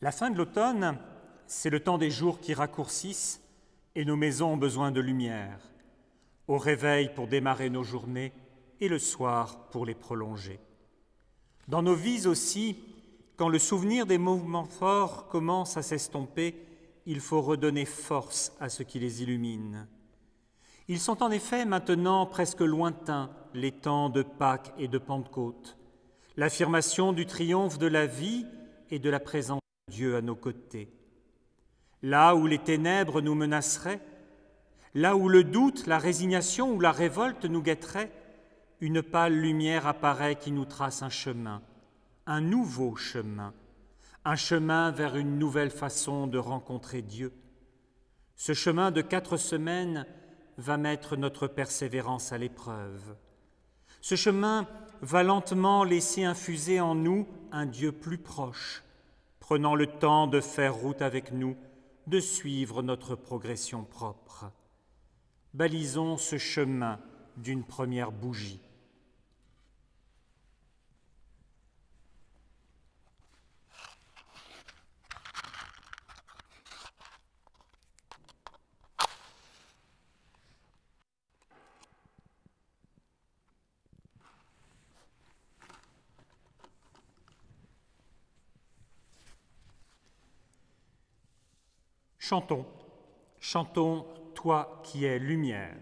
La fin de l'automne, c'est le temps des jours qui raccourcissent et nos maisons ont besoin de lumière, au réveil pour démarrer nos journées et le soir pour les prolonger. Dans nos vies aussi, quand le souvenir des moments forts commence à s'estomper, il faut redonner force à ce qui les illumine. Ils sont en effet maintenant presque lointains, les temps de Pâques et de Pentecôte, l'affirmation du triomphe de la vie et de la présence de Dieu à nos côtés. Là où les ténèbres nous menaceraient, là où le doute, la résignation ou la révolte nous guetteraient, une pâle lumière apparaît qui nous trace un chemin, un nouveau chemin, un chemin vers une nouvelle façon de rencontrer Dieu. Ce chemin de 4 semaines va mettre notre persévérance à l'épreuve. Ce chemin va lentement laisser infuser en nous un Dieu plus proche, prenant le temps de faire route avec nous, de suivre notre progression propre. Balisons ce chemin d'une première bougie. Chantons, chantons, toi qui es lumière.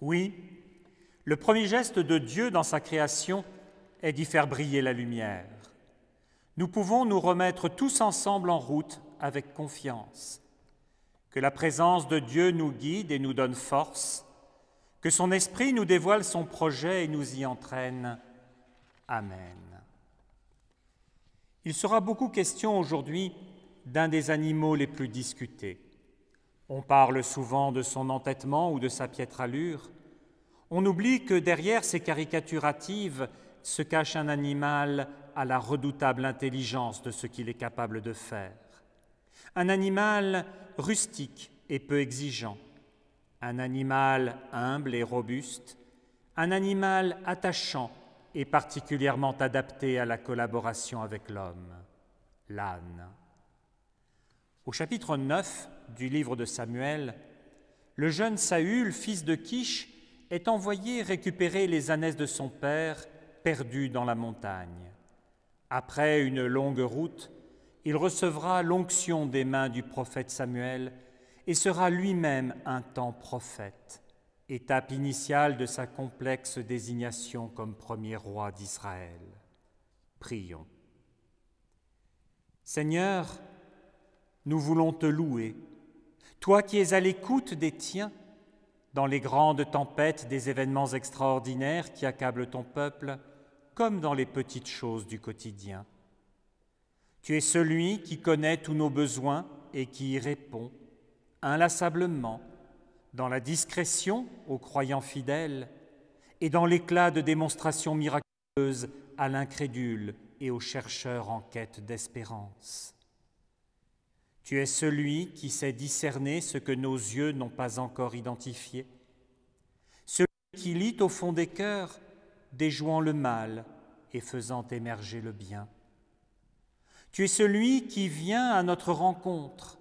Oui, le premier geste de Dieu dans sa création est d'y faire briller la lumière. Nous pouvons nous remettre tous ensemble en route avec confiance. Que la présence de Dieu nous guide et nous donne force, que son esprit nous dévoile son projet et nous y entraîne. Amen. Il sera beaucoup question aujourd'hui d'un des animaux les plus discutés. On parle souvent de son entêtement ou de sa piètre allure. On oublie que derrière ces caricatures hâtives se cache un animal à la redoutable intelligence de ce qu'il est capable de faire. Un animal rustique et peu exigeant. Un animal humble et robuste. Un animal attachant et particulièrement adapté à la collaboration avec l'homme. L'âne. Au chapitre 9 du livre de Samuel, le jeune Saül, fils de Kish, est envoyé récupérer les ânesses de son père, perdues dans la montagne. Après une longue route, il recevra l'onction des mains du prophète Samuel et sera lui-même un temps prophète, étape initiale de sa complexe désignation comme premier roi d'Israël. Prions. Seigneur, nous voulons te louer, toi qui es à l'écoute des tiens, dans les grandes tempêtes des événements extraordinaires qui accablent ton peuple, comme dans les petites choses du quotidien. Tu es celui qui connaît tous nos besoins et qui y répond, inlassablement, dans la discrétion aux croyants fidèles et dans l'éclat de démonstrations miraculeuses à l'incrédule et aux chercheurs en quête d'espérance. Tu es celui qui sait discerner ce que nos yeux n'ont pas encore identifié, celui qui lit au fond des cœurs, déjouant le mal et faisant émerger le bien. Tu es celui qui vient à notre rencontre,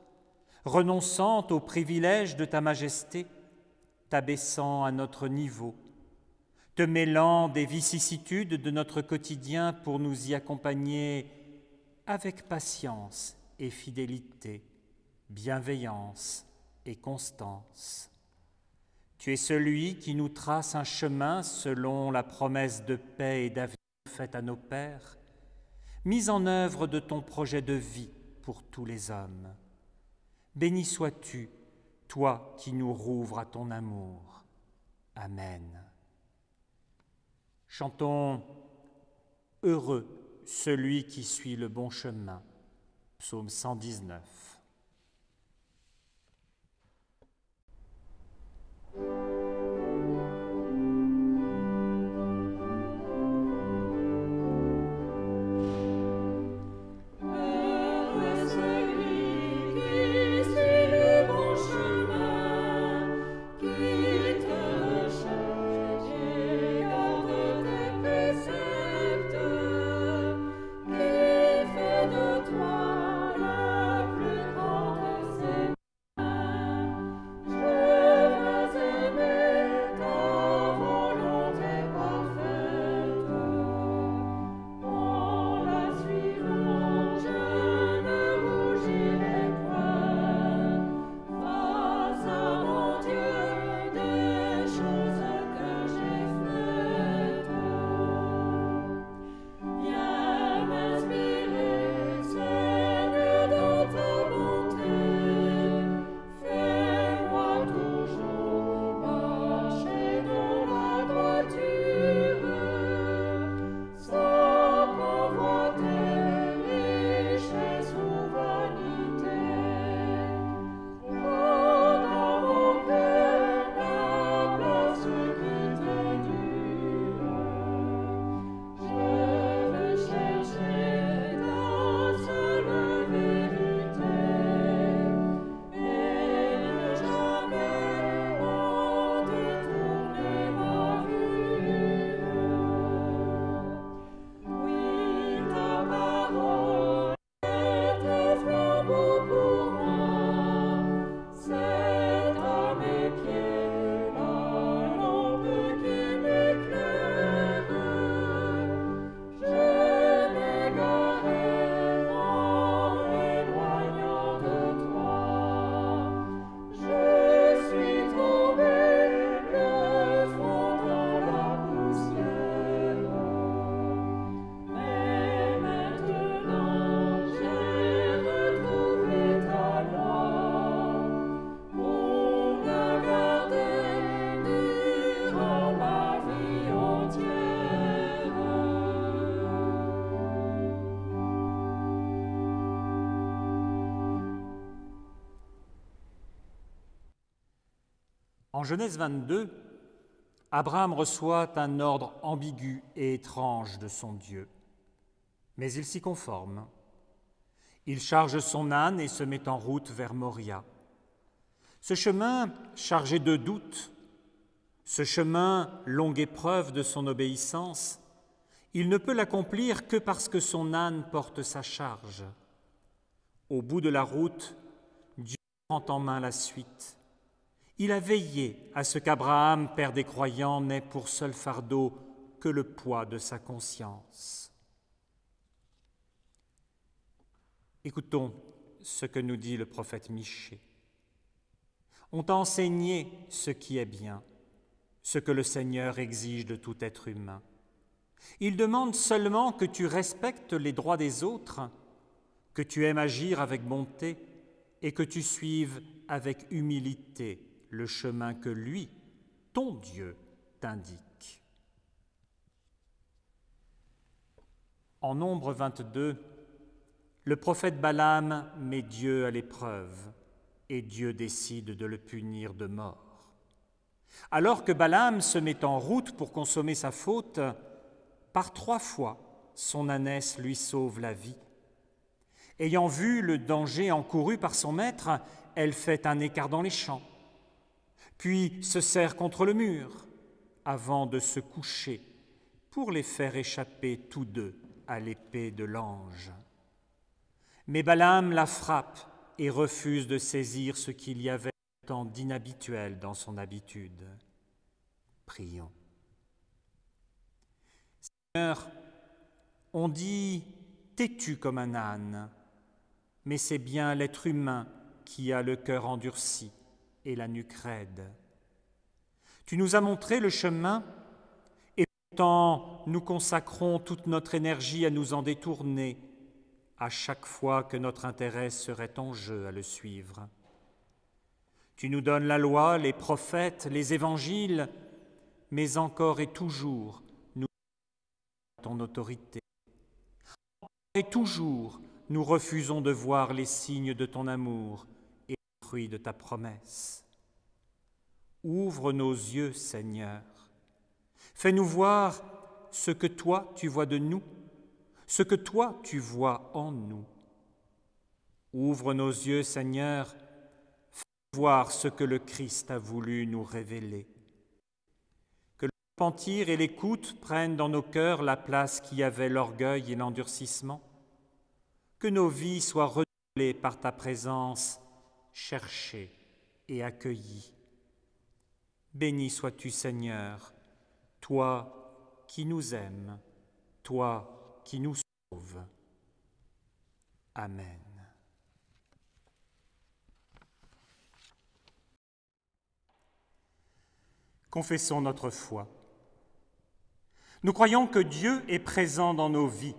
renonçant aux privilèges de ta majesté, t'abaissant à notre niveau, te mêlant des vicissitudes de notre quotidien pour nous y accompagner avec patience et fidélité, bienveillance et constance. Tu es celui qui nous trace un chemin selon la promesse de paix et d'avenir faite à nos pères, mise en œuvre de ton projet de vie pour tous les hommes. Béni sois-tu, toi qui nous rouvres à ton amour. Amen. Chantons « Heureux celui qui suit le bon chemin ». Psaume 119. En Genèse 22, Abraham reçoit un ordre ambigu et étrange de son Dieu, mais il s'y conforme. Il charge son âne et se met en route vers Moria. Ce chemin chargé de doutes, ce chemin longue épreuve de son obéissance, il ne peut l'accomplir que parce que son âne porte sa charge. Au bout de la route, Dieu prend en main la suite. Il a veillé à ce qu'Abraham, père des croyants, n'ait pour seul fardeau que le poids de sa conscience. Écoutons ce que nous dit le prophète Michée. On t'a enseigné ce qui est bien, ce que le Seigneur exige de tout être humain. Il demande seulement que tu respectes les droits des autres, que tu aimes agir avec bonté et que tu suives avec humilité le chemin que lui, ton Dieu, t'indique. En Nombre 22, le prophète Balaam met Dieu à l'épreuve et Dieu décide de le punir de mort. Alors que Balaam se met en route pour consommer sa faute, par 3 fois, son ânesse lui sauve la vie. Ayant vu le danger encouru par son maître, elle fait un écart dans les champs, puis se serre contre le mur, avant de se coucher pour les faire échapper tous deux à l'épée de l'ange. Mais Balaam la frappe et refuse de saisir ce qu'il y avait tant d'inhabituel dans son habitude. Prions. Seigneur, on dit têtu comme un âne, mais c'est bien l'être humain qui a le cœur endurci et la nuque raide. Tu nous as montré le chemin et pourtant nous consacrons toute notre énergie à nous en détourner à chaque fois que notre intérêt serait en jeu à le suivre. Tu nous donnes la loi, les prophètes, les évangiles, mais encore et toujours, nous ton autorité. Encore et toujours, nous refusons de voir les signes de ton amour et les fruits de ta promesse. Ouvre nos yeux, Seigneur. Fais-nous voir ce que toi tu vois de nous, ce que toi tu vois en nous. Ouvre nos yeux, Seigneur, fais-nous voir ce que le Christ a voulu nous révéler. Que le repentir et l'écoute prennent dans nos cœurs la place qu'y avait l'orgueil et l'endurcissement. Que nos vies soient renouvelées par ta présence, cherchées et accueillies. Béni sois-tu, Seigneur, toi qui nous aimes, toi qui nous sauves. Amen. Confessons notre foi. Nous croyons que Dieu est présent dans nos vies.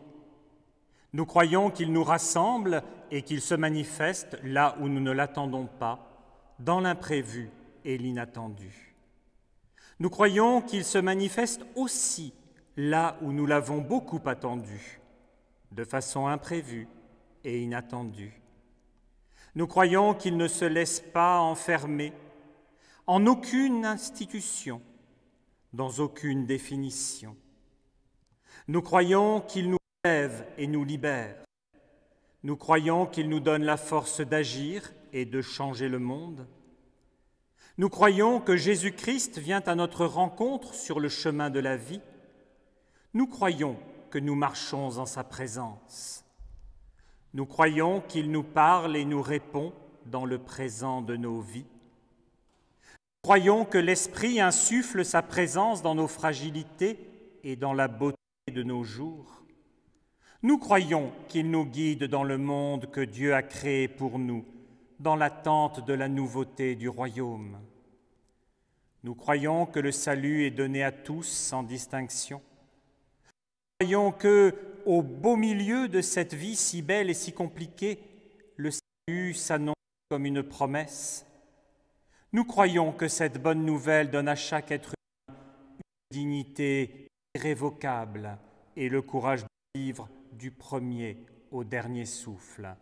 Nous croyons qu'il nous rassemble et qu'il se manifeste là où nous ne l'attendons pas, dans l'imprévu et l'inattendu. Nous croyons qu'il se manifeste aussi là où nous l'avons beaucoup attendu, de façon imprévue et inattendue. Nous croyons qu'il ne se laisse pas enfermer en aucune institution, dans aucune définition. Nous croyons qu'il nous élève et nous libère. Nous croyons qu'il nous donne la force d'agir et de changer le monde. Nous croyons que Jésus-Christ vient à notre rencontre sur le chemin de la vie. Nous croyons que nous marchons en sa présence. Nous croyons qu'il nous parle et nous répond dans le présent de nos vies. Nous croyons que l'Esprit insuffle sa présence dans nos fragilités et dans la beauté de nos jours. Nous croyons qu'il nous guide dans le monde que Dieu a créé pour nous, dans l'attente de la nouveauté du royaume. Nous croyons que le salut est donné à tous sans distinction. Nous croyons que, au beau milieu de cette vie si belle et si compliquée, le salut s'annonce comme une promesse. Nous croyons que cette bonne nouvelle donne à chaque être humain une dignité irrévocable et le courage de vivre du premier au dernier souffle.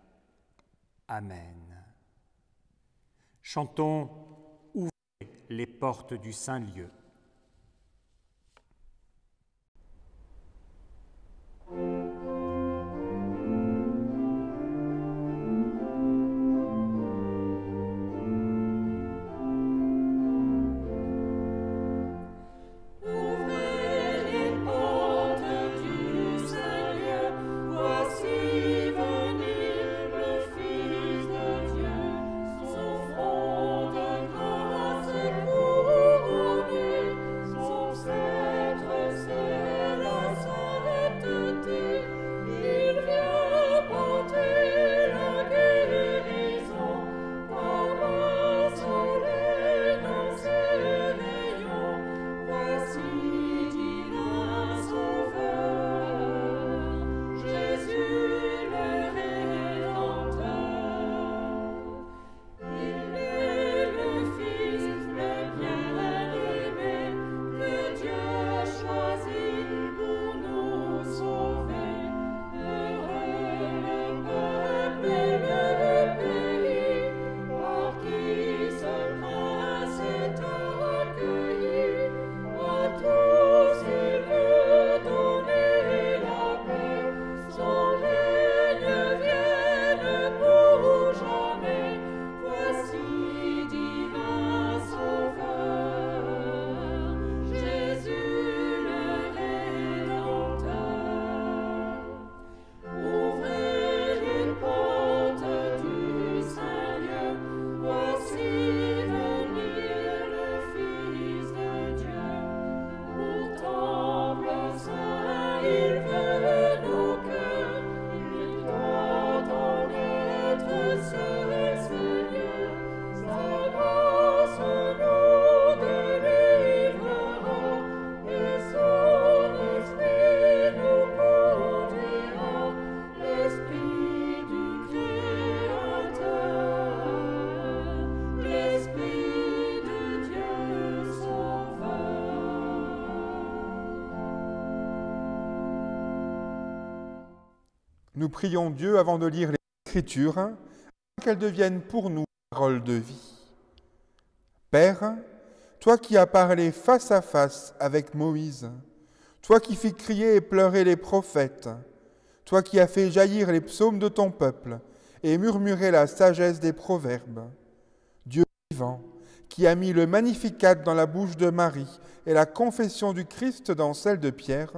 Amen. Chantons « Ouvrez les portes du Saint-Lieu ». Son front de grâce couronné. Nous prions Dieu avant de lire les Écritures, afin qu'elles deviennent pour nous paroles de vie. Père, toi qui as parlé face à face avec Moïse, toi qui fis crier et pleurer les prophètes, toi qui as fait jaillir les psaumes de ton peuple et murmurer la sagesse des proverbes, Dieu vivant, qui a mis le Magnificat dans la bouche de Marie et la confession du Christ dans celle de Pierre,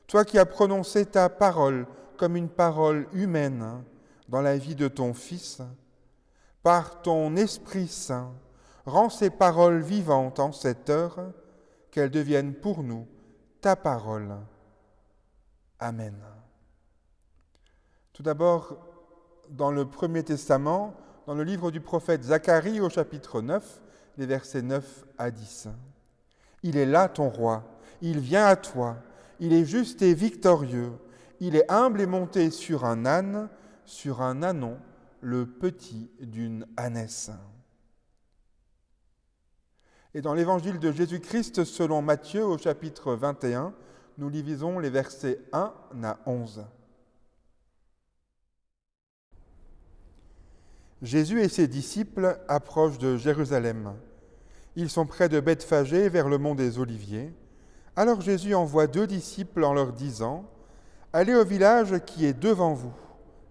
toi qui as prononcé ta parole comme une parole humaine dans la vie de ton Fils, par ton Esprit Saint, rends ces paroles vivantes en cette heure, qu'elles deviennent pour nous ta parole. Amen. Tout d'abord, dans le Premier Testament, dans le livre du prophète Zacharie au chapitre 9, les versets 9 à 10. Il est là ton roi, il vient à toi, il est juste et victorieux, il est humble et monté sur un âne, sur un ânon, le petit d'une ânesse. Et dans l'évangile de Jésus-Christ selon Matthieu au chapitre 21, nous lisons les versets 1 à 11. Jésus et ses disciples approchent de Jérusalem. Ils sont près de Bethphagée, vers le mont des Oliviers. Alors Jésus envoie 2 disciples en leur disant « Allez au village qui est devant vous.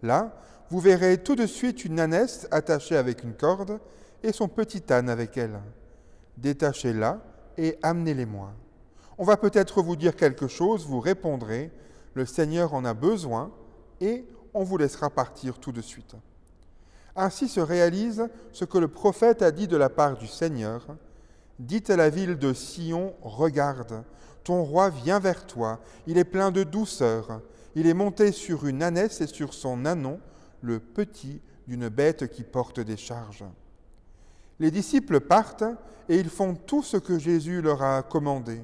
Là, vous verrez tout de suite une ânesse attachée avec une corde et son petit âne avec elle. Détachez-la et amenez-les-moi. On va peut-être vous dire quelque chose, vous répondrez « Le Seigneur en a besoin » et on vous laissera partir tout de suite. Ainsi se réalise ce que le prophète a dit de la part du Seigneur. Dites à la ville de Sion, regarde, ton roi vient vers toi, il est plein de douceur, il est monté sur une ânesse et sur son ânon, le petit d'une bête qui porte des charges. Les disciples partent et ils font tout ce que Jésus leur a commandé.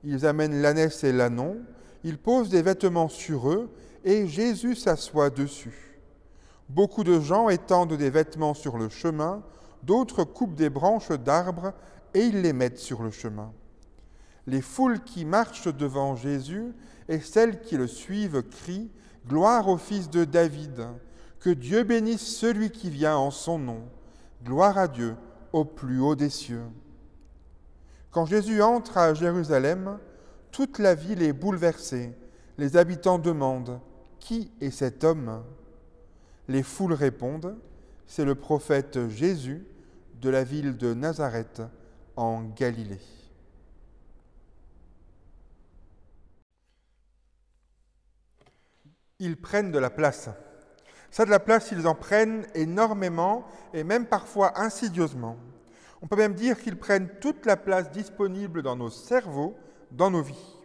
Ils amènent l'ânesse et l'ânon, ils posent des vêtements sur eux et Jésus s'assoit dessus. Beaucoup de gens étendent des vêtements sur le chemin, d'autres coupent des branches d'arbres et ils les mettent sur le chemin. Les foules qui marchent devant Jésus et celles qui le suivent crient « Gloire au Fils de David ! Que Dieu bénisse celui qui vient en son nom ! Gloire à Dieu au plus haut des cieux !» Quand Jésus entre à Jérusalem, toute la ville est bouleversée. Les habitants demandent « Qui est cet homme ?» Les foules répondent « C'est le prophète Jésus de la ville de Nazareth en Galilée. » Ils prennent de la place. Ça, de la place, ils en prennent énormément et même parfois insidieusement. On peut même dire qu'ils prennent toute la place disponible dans nos cerveaux, dans nos vies.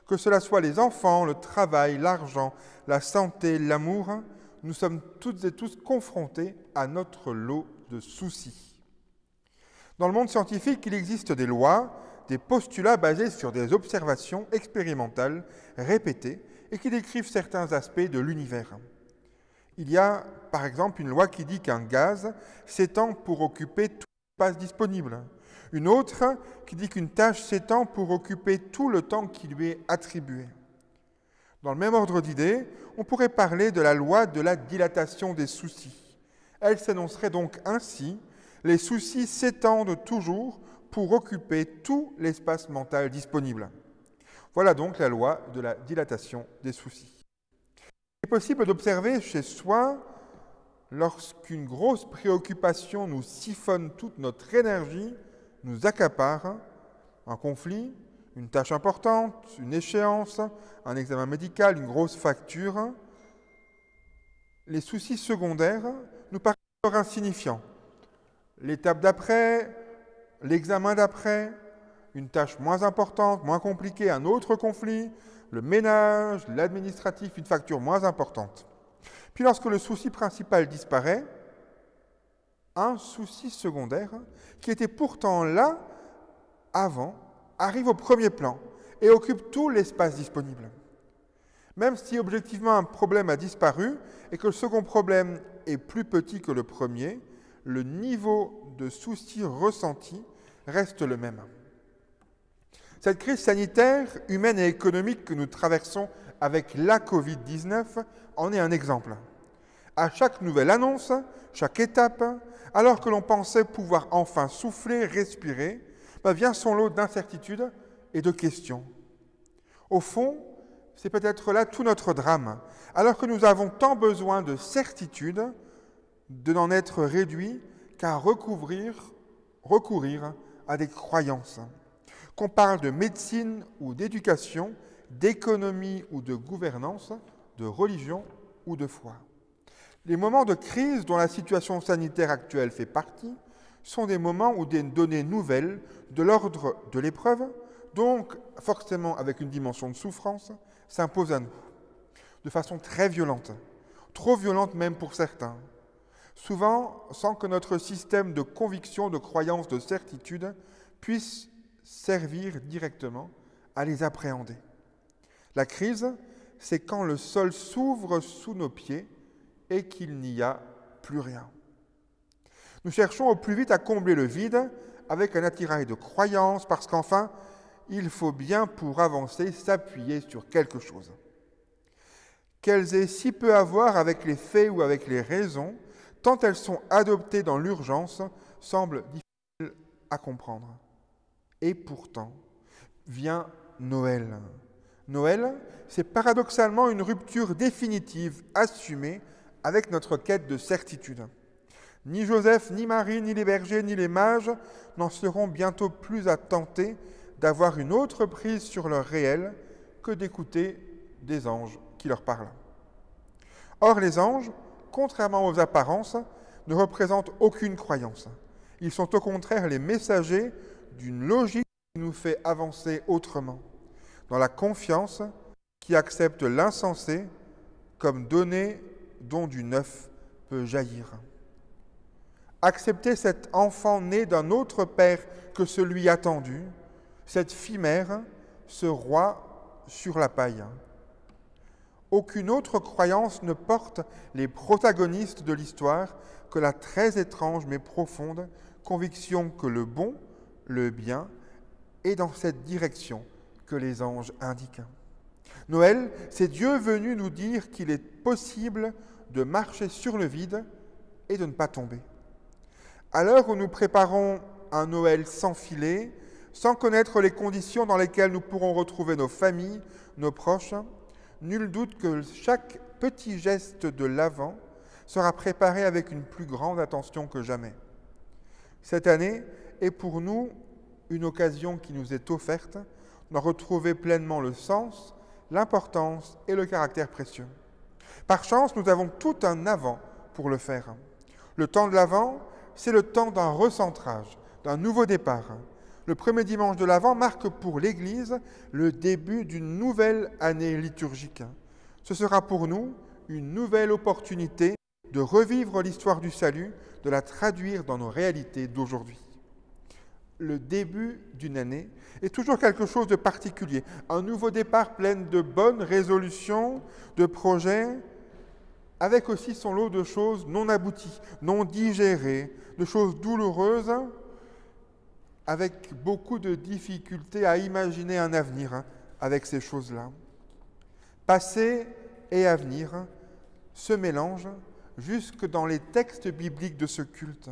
Que cela soit les enfants, le travail, l'argent, la santé, l'amour, nous sommes toutes et tous confrontés à notre lot de soucis. Dans le monde scientifique, il existe des lois, des postulats basés sur des observations expérimentales répétées et qui décrivent certains aspects de l'univers. Il y a, par exemple, une loi qui dit qu'un gaz s'étend pour occuper tout l'espace disponible. Une autre qui dit qu'une tâche s'étend pour occuper tout le temps qui lui est attribué. Dans le même ordre d'idées, on pourrait parler de la loi de la dilatation des soucis. Elle s'énoncerait donc ainsi: les soucis s'étendent toujours pour occuper tout l'espace mental disponible. Voilà donc la loi de la dilatation des soucis. Il est possible d'observer chez soi, lorsqu'une grosse préoccupation nous siphonne toute notre énergie, nous accapare, un conflit, une tâche importante, une échéance, un examen médical, une grosse facture, les soucis secondaires nous paraissent alors insignifiants. L'étape d'après, l'examen d'après, une tâche moins importante, moins compliquée, un autre conflit, le ménage, l'administratif, une facture moins importante. Puis lorsque le souci principal disparaît, un souci secondaire, qui était pourtant là avant, arrive au premier plan et occupe tout l'espace disponible. Même si objectivement un problème a disparu et que le second problème est plus petit que le premier, le niveau de souci ressenti reste le même. Cette crise sanitaire, humaine et économique que nous traversons avec la Covid-19 en est un exemple. À chaque nouvelle annonce, chaque étape, alors que l'on pensait pouvoir enfin souffler, respirer, vient son lot d'incertitudes et de questions. Au fond, c'est peut-être là tout notre drame, alors que nous avons tant besoin de certitude, de n'en être réduits qu'à recourir à des croyances. Qu'on parle de médecine ou d'éducation, d'économie ou de gouvernance, de religion ou de foi. Les moments de crise dont la situation sanitaire actuelle fait partie sont des moments où des données nouvelles de l'ordre de l'épreuve, donc forcément avec une dimension de souffrance, s'imposent à nous, de façon très violente, trop violente même pour certains, souvent sans que notre système de conviction, de croyance, de certitude puisse servir directement à les appréhender. La crise, c'est quand le sol s'ouvre sous nos pieds et qu'il n'y a plus rien. Nous cherchons au plus vite à combler le vide avec un attirail de croyance, parce qu'enfin, il faut bien, pour avancer, s'appuyer sur quelque chose. Qu'elles aient si peu à voir avec les faits ou avec les raisons, tant elles sont adoptées dans l'urgence, semble difficile à comprendre. Et pourtant, vient Noël. Noël, c'est paradoxalement une rupture définitive, assumée, avec notre quête de certitude. Ni Joseph, ni Marie, ni les bergers, ni les mages n'en seront bientôt plus à tenter d'avoir une autre prise sur leur réel que d'écouter des anges qui leur parlent. Or, les anges, contrairement aux apparences, ne représentent aucune croyance. Ils sont au contraire les messagers d'une logique qui nous fait avancer autrement, dans la confiance qui accepte l'insensé comme donnée dont du neuf peut jaillir. Accepter cet enfant né d'un autre père que celui attendu, cette fille mère, ce roi sur la paille. Aucune autre croyance ne porte les protagonistes de l'histoire que la très étrange mais profonde conviction que le bon, le bien, est dans cette direction que les anges indiquent. Noël, c'est Dieu venu nous dire qu'il est possible de marcher sur le vide et de ne pas tomber. À l'heure où nous préparons un Noël sans filet, sans connaître les conditions dans lesquelles nous pourrons retrouver nos familles, nos proches, nul doute que chaque petit geste de l'Avent sera préparé avec une plus grande attention que jamais. Cette année est pour nous une occasion qui nous est offerte d'en retrouver pleinement le sens, l'importance et le caractère précieux. Par chance, nous avons tout un Avant pour le faire. Le temps de l'Avent, c'est le temps d'un recentrage, d'un nouveau départ. Le premier dimanche de l'Avent marque pour l'Église le début d'une nouvelle année liturgique. Ce sera pour nous une nouvelle opportunité de revivre l'histoire du salut, de la traduire dans nos réalités d'aujourd'hui. Le début d'une année est toujours quelque chose de particulier, un nouveau départ plein de bonnes résolutions, de projets, avec aussi son lot de choses non abouties, non digérées, de choses douloureuses, avec beaucoup de difficultés à imaginer un avenir avec ces choses-là. Passé et avenir se mélangent jusque dans les textes bibliques de ce culte.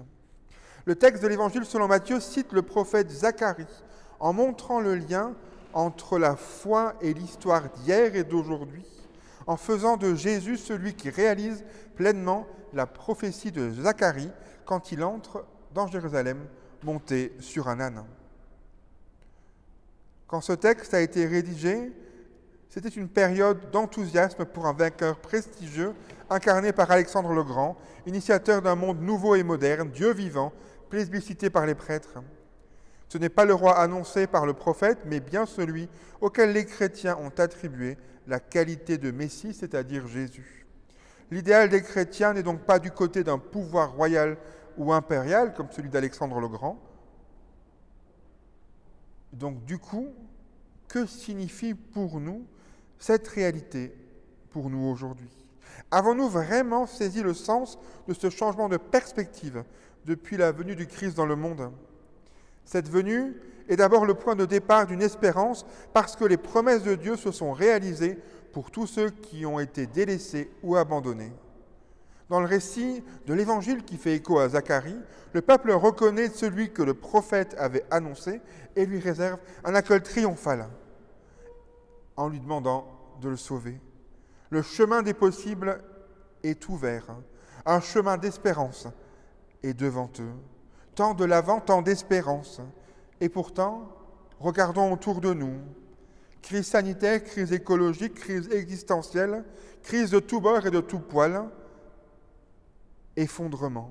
Le texte de l'Évangile selon Matthieu cite le prophète Zacharie en montrant le lien entre la foi et l'histoire d'hier et d'aujourd'hui, en faisant de Jésus celui qui réalise pleinement la prophétie de Zacharie quand il entre dans Jérusalem monté sur un âne. Quand ce texte a été rédigé, c'était une période d'enthousiasme pour un vainqueur prestigieux incarné par Alexandre le Grand, initiateur d'un monde nouveau et moderne, Dieu vivant, plébiscité par les prêtres. Ce n'est pas le roi annoncé par le prophète, mais bien celui auquel les chrétiens ont attribué la qualité de Messie, c'est-à-dire Jésus. L'idéal des chrétiens n'est donc pas du côté d'un pouvoir royal ou impérial, comme celui d'Alexandre le Grand. Donc du coup, que signifie pour nous cette réalité pour nous aujourd'hui? Avons-nous vraiment saisi le sens de ce changement de perspective depuis la venue du Christ dans le monde? Cette venue est d'abord le point de départ d'une espérance parce que les promesses de Dieu se sont réalisées pour tous ceux qui ont été délaissés ou abandonnés. Dans le récit de l'Évangile qui fait écho à Zacharie, le peuple reconnaît celui que le prophète avait annoncé et lui réserve un accueil triomphal en lui demandant de le sauver. Le chemin des possibles est ouvert. Un chemin d'espérance est devant eux. Tant de l'avant, tant d'espérance. Et pourtant, regardons autour de nous. Crise sanitaire, crise écologique, crise existentielle, crise de tous bords et de tous poils, effondrement.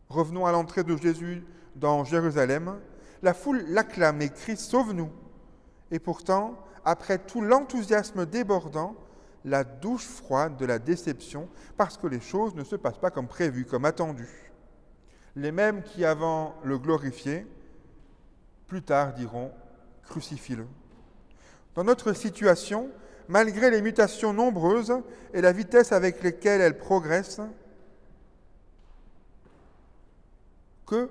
Revenons à l'entrée de Jésus dans Jérusalem. La foule l'acclame et crie « Sauve-nous !» Et pourtant, après tout l'enthousiasme débordant, la douche froide de la déception, parce que les choses ne se passent pas comme prévu, comme attendu. Les mêmes qui, avant le glorifier, plus tard diront « Crucifie-le ». Dans notre situation, malgré les mutations nombreuses et la vitesse avec lesquelles elles progressent, que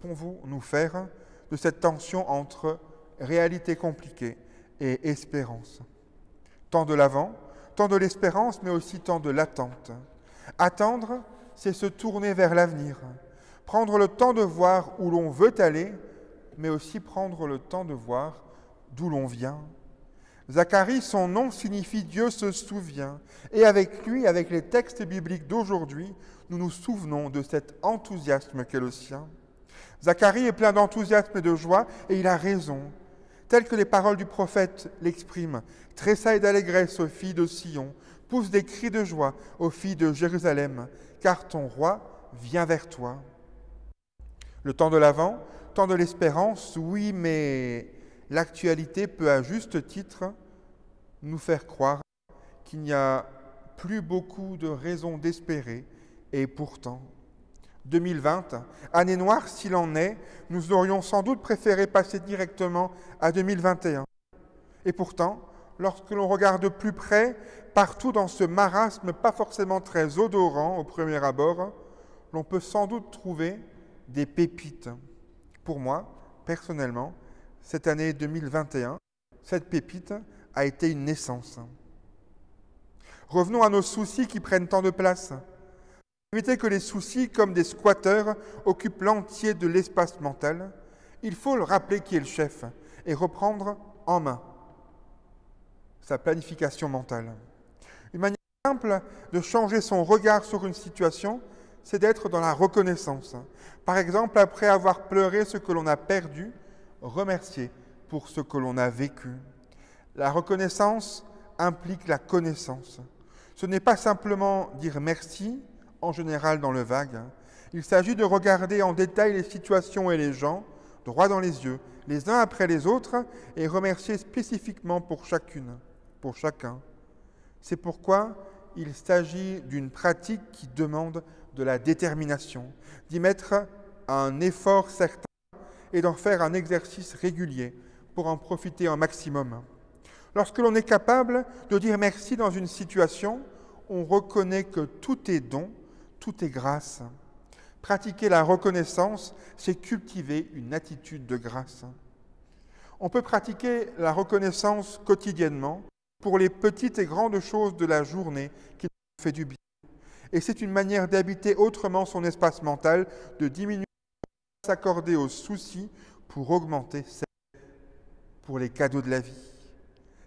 pouvons-nous faire de cette tension entre réalité compliquée et espérance? Tant de l'avant, tant de l'espérance, mais aussi tant de l'attente. Attendre, c'est se tourner vers l'avenir, prendre le temps de voir où l'on veut aller, mais aussi prendre le temps de voir d'où l'on vient. Zacharie, son nom signifie « Dieu se souvient ». Et avec lui, avec les textes bibliques d'aujourd'hui, nous nous souvenons de cet enthousiasme qu'est le sien. Zacharie est plein d'enthousiasme et de joie, et il a raison. Tel que les paroles du prophète l'expriment, « Tressaille d'allégresse aux filles de Sion, pousse des cris de joie aux filles de Jérusalem, car ton roi vient vers toi. » Le temps de l'Avent, temps de l'espérance, oui, mais l'actualité peut à juste titre nous faire croire qu'il n'y a plus beaucoup de raisons d'espérer, et pourtant, 2020, année noire s'il en est, nous aurions sans doute préféré passer directement à 2021. Et pourtant, lorsque l'on regarde de plus près, partout dans ce marasme pas forcément très odorant au premier abord, l'on peut sans doute trouver des pépites. Pour moi, personnellement, cette année 2021, cette pépite a été une naissance. Revenons à nos soucis qui prennent tant de place. Éviter que les soucis, comme des squatteurs, occupent l'entier de l'espace mental, il faut le rappeler qui est le chef et reprendre en main sa planification mentale. Une manière simple de changer son regard sur une situation, c'est d'être dans la reconnaissance. Par exemple, après avoir pleuré ce que l'on a perdu, remercier pour ce que l'on a vécu. La reconnaissance implique la connaissance. Ce n'est pas simplement dire merci, en général dans le vague. Il s'agit de regarder en détail les situations et les gens, droit dans les yeux, les uns après les autres, et remercier spécifiquement pour chacune, pour chacun. C'est pourquoi il s'agit d'une pratique qui demande de la détermination, d'y mettre un effort certain et d'en faire un exercice régulier pour en profiter un maximum. Lorsque l'on est capable de dire merci dans une situation, on reconnaît que tout est don, tout est grâce. Pratiquer la reconnaissance, c'est cultiver une attitude de grâce. On peut pratiquer la reconnaissance quotidiennement pour les petites et grandes choses de la journée qui nous font du bien. Et c'est une manière d'habiter autrement son espace mental, de diminuer, s'accorder aux soucis pour augmenter celle pour les cadeaux de la vie.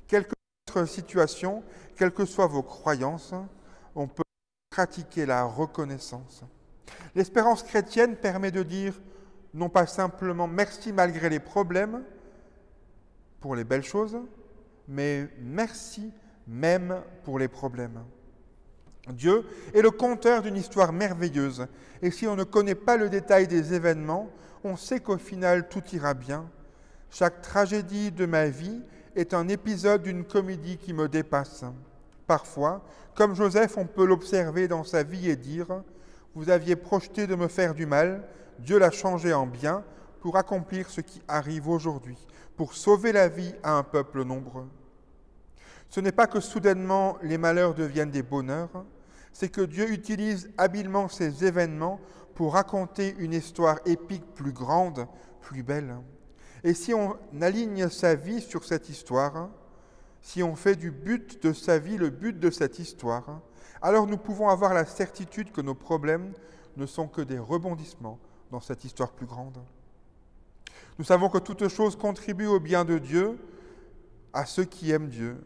Quelle que soit votre situation, quelles que soient vos croyances, on peut pratiquer la reconnaissance. L'espérance chrétienne permet de dire non pas simplement merci malgré les problèmes, pour les belles choses, mais merci même pour les problèmes. Dieu est le conteur d'une histoire merveilleuse, et si on ne connaît pas le détail des événements, on sait qu'au final tout ira bien. Chaque tragédie de ma vie est un épisode d'une comédie qui me dépasse. Parfois, comme Joseph, on peut l'observer dans sa vie et dire « Vous aviez projeté de me faire du mal, Dieu l'a changé en bien pour accomplir ce qui arrive aujourd'hui, pour sauver la vie à un peuple nombreux. » Ce n'est pas que soudainement les malheurs deviennent des bonheurs, c'est que Dieu utilise habilement ces événements pour raconter une histoire épique plus grande, plus belle. Et si on aligne sa vie sur cette histoire, si on fait du but de sa vie le but de cette histoire, alors nous pouvons avoir la certitude que nos problèmes ne sont que des rebondissements dans cette histoire plus grande. Nous savons que toute chose contribue au bien de Dieu, à ceux qui aiment Dieu,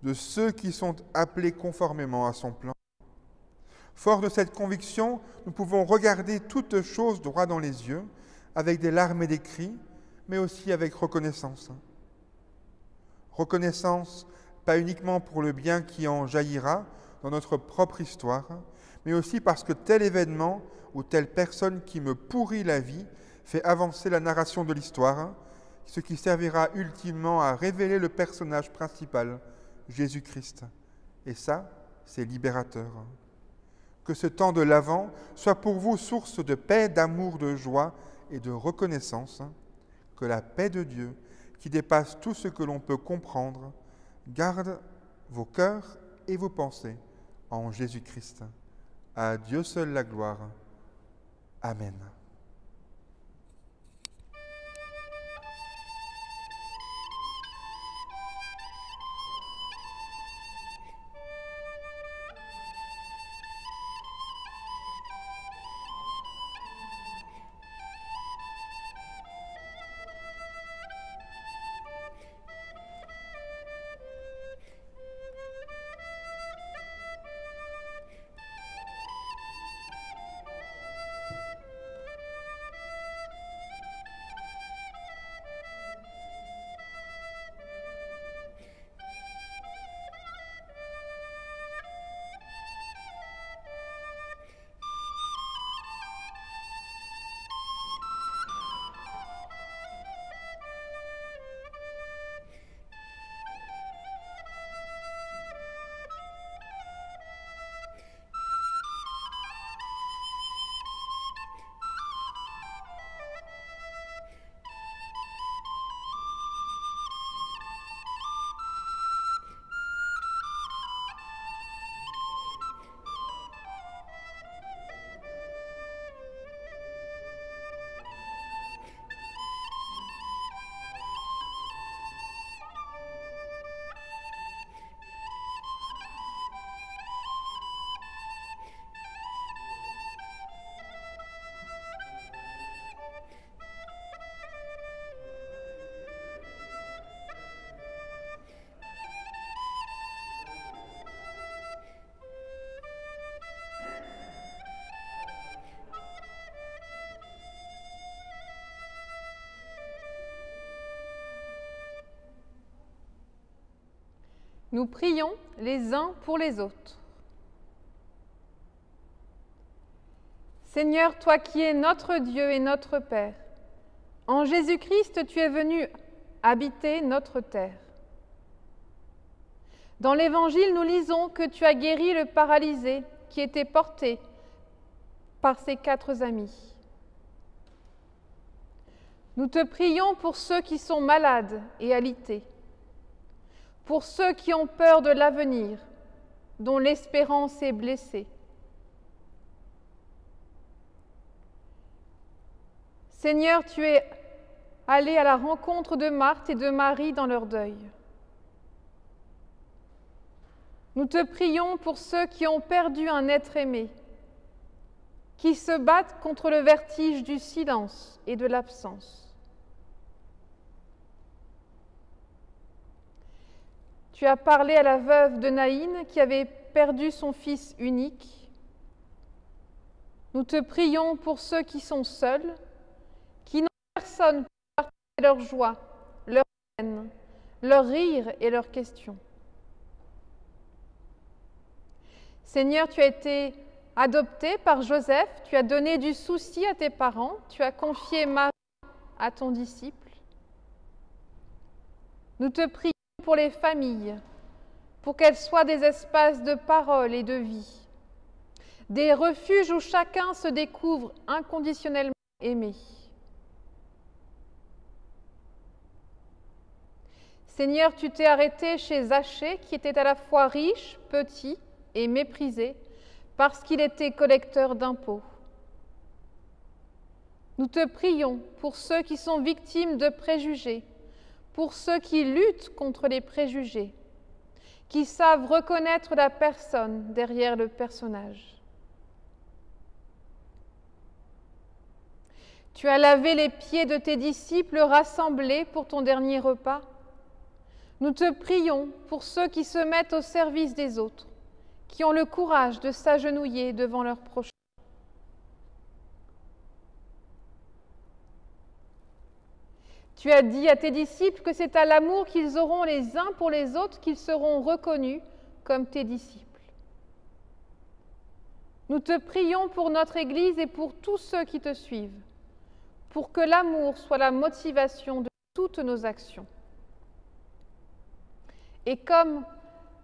de ceux qui sont appelés conformément à son plan. Fort de cette conviction, nous pouvons regarder toute chose droit dans les yeux, avec des larmes et des cris, mais aussi avec reconnaissance. Reconnaissance, pas uniquement pour le bien qui en jaillira dans notre propre histoire, mais aussi parce que tel événement ou telle personne qui me pourrit la vie fait avancer la narration de l'histoire, ce qui servira ultimement à révéler le personnage principal, Jésus-Christ. Et ça, c'est libérateur. Que ce temps de l'Avent soit pour vous source de paix, d'amour, de joie et de reconnaissance. Que la paix de Dieu, qui dépasse tout ce que l'on peut comprendre, garde vos cœurs et vos pensées en Jésus-Christ. À Dieu seul la gloire. Amen. Nous prions les uns pour les autres. Seigneur, toi qui es notre Dieu et notre Père, en Jésus-Christ, tu es venu habiter notre terre. Dans l'Évangile, nous lisons que tu as guéri le paralysé qui était porté par ses 4 amis. Nous te prions pour ceux qui sont malades et alités, pour ceux qui ont peur de l'avenir, dont l'espérance est blessée. Seigneur, tu es allé à la rencontre de Marthe et de Marie dans leur deuil. Nous te prions pour ceux qui ont perdu un être aimé, qui se battent contre le vertige du silence et de l'absence. Tu as parlé à la veuve de Naïn qui avait perdu son fils unique. Nous te prions pour ceux qui sont seuls, qui n'ont personne pour partager leur joie, leur peine, leur rire et leurs questions. Seigneur, tu as été adopté par Joseph, tu as donné du souci à tes parents, tu as confié Marie à ton disciple. Nous te prions pour les familles, pour qu'elles soient des espaces de parole et de vie, des refuges où chacun se découvre inconditionnellement aimé. Seigneur, tu t'es arrêté chez Zachée, qui était à la fois riche, petit et méprisé, parce qu'il était collecteur d'impôts. Nous Nous te prions pour ceux qui sont victimes de préjugés, pour ceux qui luttent contre les préjugés, qui savent reconnaître la personne derrière le personnage. Tu as lavé les pieds de tes disciples rassemblés pour ton dernier repas. Nous te prions pour ceux qui se mettent au service des autres, qui ont le courage de s'agenouiller devant leurs prochains. Tu as dit à tes disciples que c'est à l'amour qu'ils auront les uns pour les autres qu'ils seront reconnus comme tes disciples. Nous te prions pour notre Église et pour tous ceux qui te suivent, pour que l'amour soit la motivation de toutes nos actions. Et comme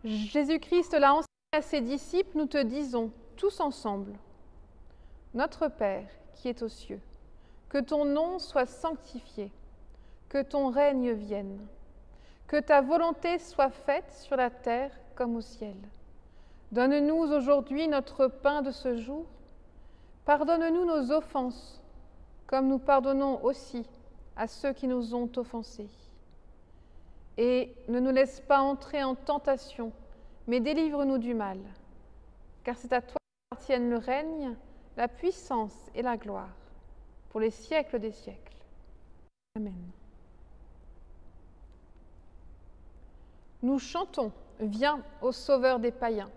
Jésus-Christ l'a enseigné à ses disciples, nous te disons tous ensemble, Notre Père qui es aux cieux, que ton nom soit sanctifié, que ton règne vienne, que ta volonté soit faite sur la terre comme au ciel. Donne-nous aujourd'hui notre pain de ce jour. Pardonne-nous nos offenses, comme nous pardonnons aussi à ceux qui nous ont offensés. Et ne nous laisse pas entrer en tentation, mais délivre-nous du mal. Car c'est à toi qu'appartiennent le règne, la puissance et la gloire, pour les siècles des siècles. Amen. Nous chantons « Viens au Sauveur des païens ».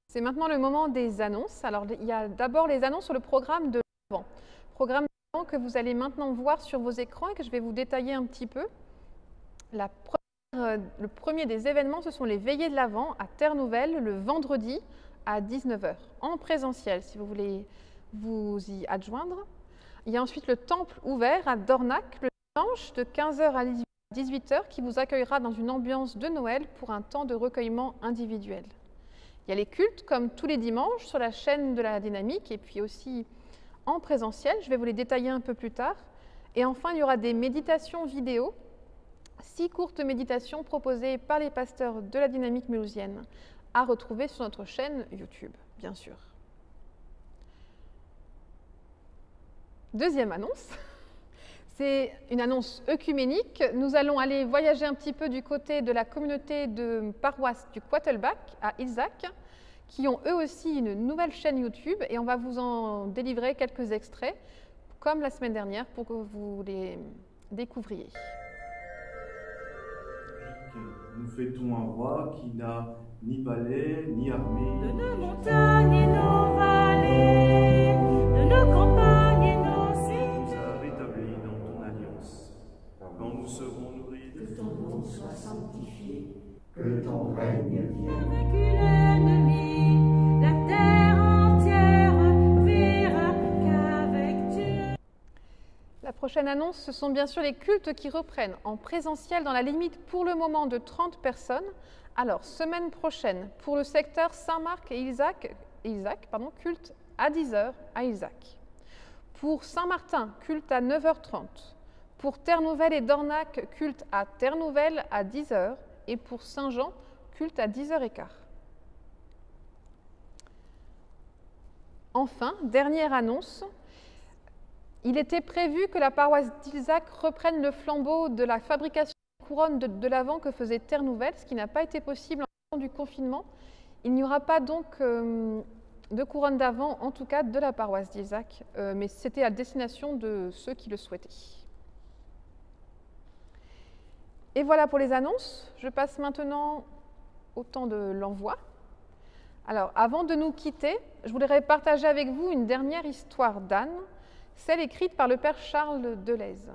C'est maintenant le moment des annonces. Alors, il y a d'abord les annonces sur le programme de l'Avent. Programme de l'Avent que vous allez maintenant voir sur vos écrans et que je vais vous détailler un petit peu. Le premier des événements, ce sont les veillées de l'Avent à Terre Nouvelle, le vendredi à 19 h, en présentiel, si vous voulez vous y adjoindre. Il y a ensuite le temple ouvert à Dornac, le dimanche de 15 h à 18 h, qui vous accueillera dans une ambiance de Noël pour un temps de recueillement individuel. Il y a les cultes, comme tous les dimanches, sur la chaîne de la Dynamique, et puis aussi en présentiel. Je vais vous les détailler un peu plus tard. Et enfin, il y aura des méditations vidéo, 6 courtes méditations proposées par les pasteurs de la Dynamique mulhousienne, à retrouver sur notre chaîne YouTube, bien sûr. Deuxième annonce, c'est une annonce œcuménique. Nous allons aller voyager un petit peu du côté de la communauté de paroisse du Quattelbach à Ilzac, qui ont eux aussi une nouvelle chaîne YouTube, et on va vous en délivrer quelques extraits, comme la semaine dernière, pour que vous les découvriez. Nous fêtons un roi qui n'a ni palais, ni armée. De nos montagnes et nos vallées, de nos campagnes et nos cités. Nous a rétablis dans ton alliance. Quand nous serons nourris, Que ton nom soit sanctifié, que ton règne vienne. vaincu l'ennemi, la terre entière verra qu'avec Dieu. La prochaine annonce, ce sont bien sûr les cultes qui reprennent en présentiel dans la limite pour le moment de 30 personnes. Alors, semaine prochaine, pour le secteur Saint-Marc et Ilzac, culte à 10h à Ilzac. Pour Saint-Martin, culte à 9h30. Pour Terre-Nouvelle et Dornac, culte à Terre-Nouvelle à 10h. Et pour Saint-Jean, culte à 10h15. Enfin, dernière annonce, il était prévu que la paroisse d'Ilzac reprenne le flambeau de la fabrication de couronnes de l'Avent que faisait Terre-Nouvelle, ce qui n'a pas été possible en raison du confinement. Il n'y aura pas donc de couronne d'Avent, en tout cas de la paroisse d'Ilzac, mais c'était à destination de ceux qui le souhaitaient. Et voilà pour les annonces. Je passe maintenant au temps de l'envoi. Alors, avant de nous quitter, je voudrais partager avec vous une dernière histoire d'âne, celle écrite par le père Charles Delèze.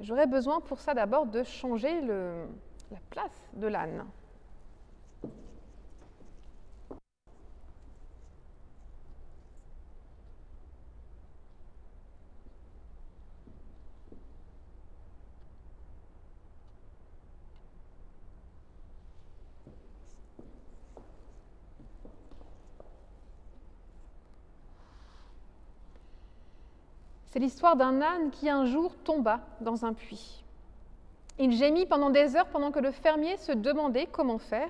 J'aurais besoin pour ça d'abord de changer la place de l'âne. C'est l'histoire d'un âne qui un jour tomba dans un puits. Il gémit pendant des heures pendant que le fermier se demandait comment faire.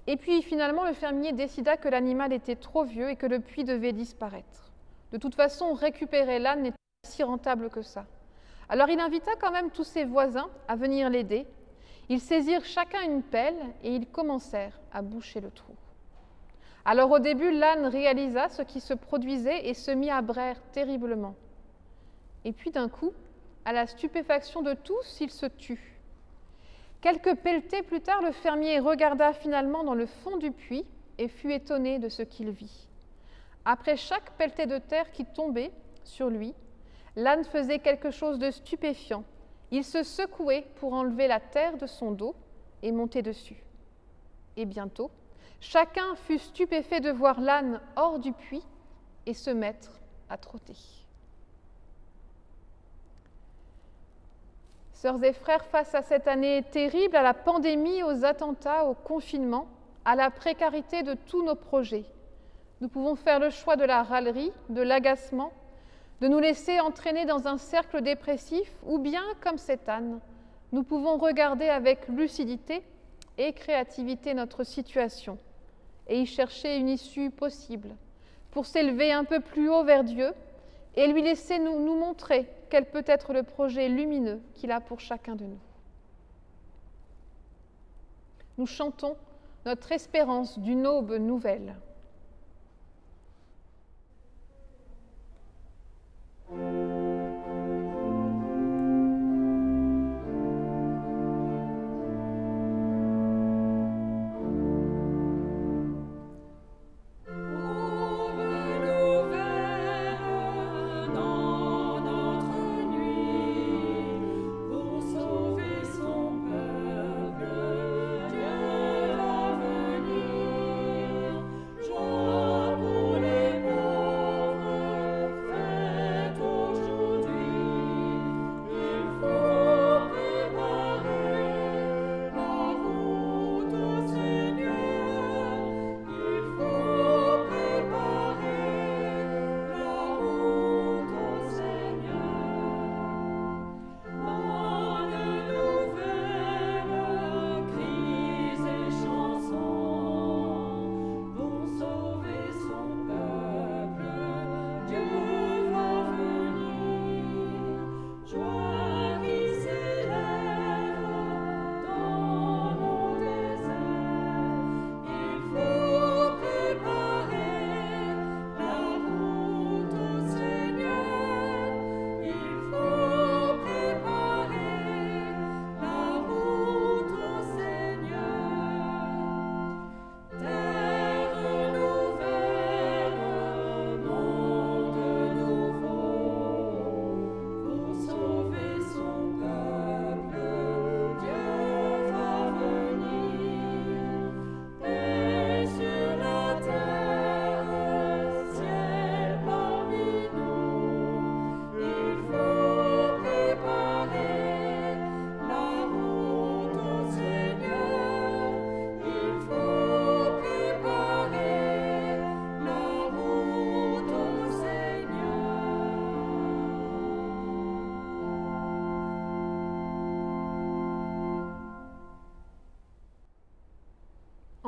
Et puis finalement, le fermier décida que l'animal était trop vieux et que le puits devait disparaître. De toute façon, récupérer l'âne n'était pas si rentable que ça. Alors il invita quand même tous ses voisins à venir l'aider. Ils saisirent chacun une pelle et ils commencèrent à boucher le trou. Alors au début, l'âne réalisa ce qui se produisait et se mit à braire terriblement. Et puis d'un coup, à la stupéfaction de tous, il se tut. Quelques pelletées plus tard, le fermier regarda finalement dans le fond du puits et fut étonné de ce qu'il vit. Après chaque pelletée de terre qui tombait sur lui, l'âne faisait quelque chose de stupéfiant. Il se secouait pour enlever la terre de son dos et monter dessus. Et bientôt, chacun fut stupéfait de voir l'âne hors du puits et se mettre à trotter. Sœurs et frères, face à cette année terrible, à la pandémie, aux attentats, au confinement, à la précarité de tous nos projets, nous pouvons faire le choix de la râlerie, de l'agacement, de nous laisser entraîner dans un cercle dépressif, ou bien, comme cet âne, nous pouvons regarder avec lucidité et créativité notre situation et y chercher une issue possible pour s'élever un peu plus haut vers Dieu et lui laisser nous montrer quel peut être le projet lumineux qu'il a pour chacun de nous. Nous chantons notre espérance d'une aube nouvelle. Je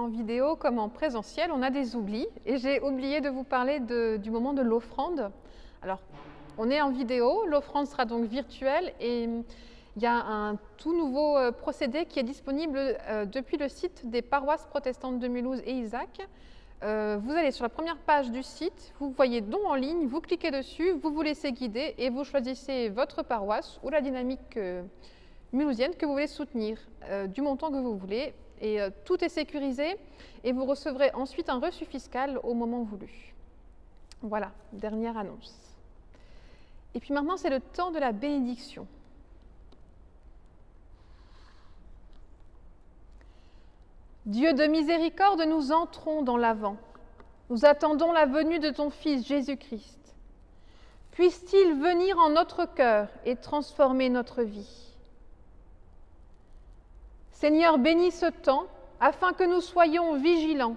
en vidéo comme en présentiel, on a des oublis. Et j'ai oublié de vous parler du moment de l'offrande. Alors, on est en vidéo, l'offrande sera donc virtuelle et il y a un tout nouveau procédé qui est disponible depuis le site des paroisses protestantes de Mulhouse et Isaac. Vous allez sur la première page du site, vous voyez don en ligne, vous cliquez dessus, vous vous laissez guider et vous choisissez votre paroisse ou la dynamique mulhousienne que vous voulez soutenir, du montant que vous voulez. Et tout est sécurisé et vous recevrez ensuite un reçu fiscal au moment voulu. Voilà, dernière annonce. Et puis maintenant, c'est le temps de la bénédiction. Dieu de miséricorde, nous entrons dans l'Avent. Nous attendons la venue de ton Fils Jésus-Christ. Puisse-t-il venir en notre cœur et transformer notre vie. Seigneur, bénis ce temps afin que nous soyons vigilants,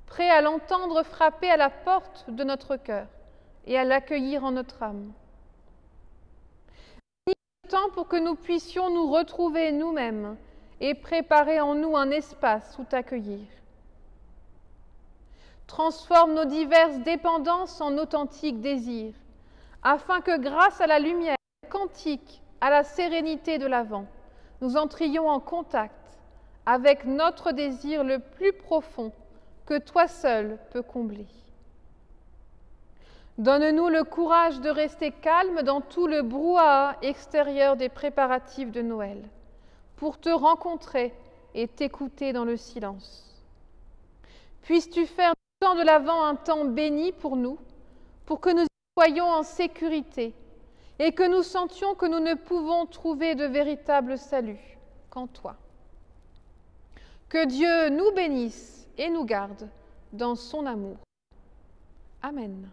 prêts à l'entendre frapper à la porte de notre cœur et à l'accueillir en notre âme. Bénis ce temps pour que nous puissions nous retrouver nous-mêmes et préparer en nous un espace où t'accueillir. Transforme nos diverses dépendances en authentiques désirs, afin que grâce à la lumière quantique, à la sérénité de l'Avent, nous entrions en contact avec notre désir le plus profond que toi seul peux combler. Donne-nous le courage de rester calme dans tout le brouhaha extérieur des préparatifs de Noël, pour te rencontrer et t'écouter dans le silence. Puisses-tu faire du temps de l'Avent un temps béni pour nous, pour que nous soyons en sécurité et que nous sentions que nous ne pouvons trouver de véritable salut qu'en toi. Que Dieu nous bénisse et nous garde dans son amour. Amen.